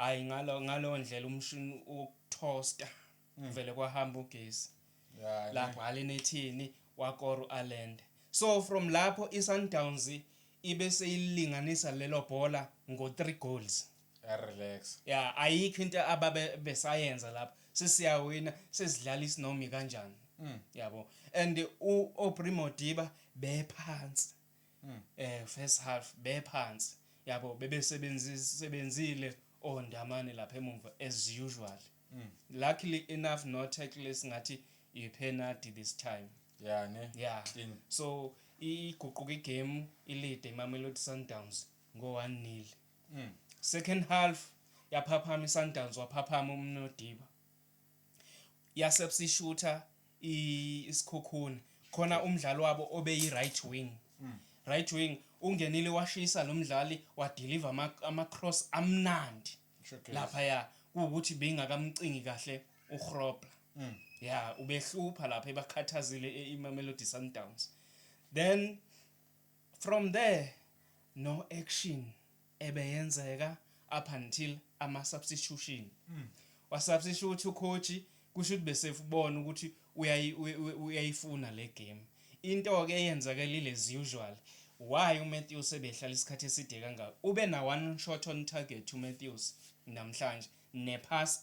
hayi ngalo ndlela umshini ukuthosta vele kwahamba ugesi lapho alenethini wakoro Ireland. So from lapho iSundowns ibe seyilinganisa lelo bhola ngo3 goals. Relax. Yeah, ayikho into ababe besayenza lapho. Sesiyawina, sesidlala isinomi kanjani. Yabo. And uAubrey Modiba bephansi. First half bephansi. Yabo sebenzile ondamane lapha emuva as usual. Luckily enough no tackless ngathi I penalty this time. Yeah ne. Yeah. So iguquka igame ilead eMamelodi Sundowns ngo 1-0. Second half yaphaphama iSundowns waphaphama uMnodiba. Ya substitute isikhukhuna khona umdlalo wabo obeyi right wing. Right wing ungenile washisa lo mdlali wa deliver ama cross amnandi lapha ya ukuthi bengakamcingi kahle uGrobler. Yeah, ubehlupha lapha ebakhathazile iMamelodi Sundowns. Then from there no action ebeyenzeka up until ama substitution. Wa substitute ucoach kusho ukuthi bese ubona ukuthi uyayifuna le game. Into ke eyenzakelile as usual. Why uMatthews ebehlala isikhathi eside kangaka? Ube na one shot on target uMatthews namhlanje ne pass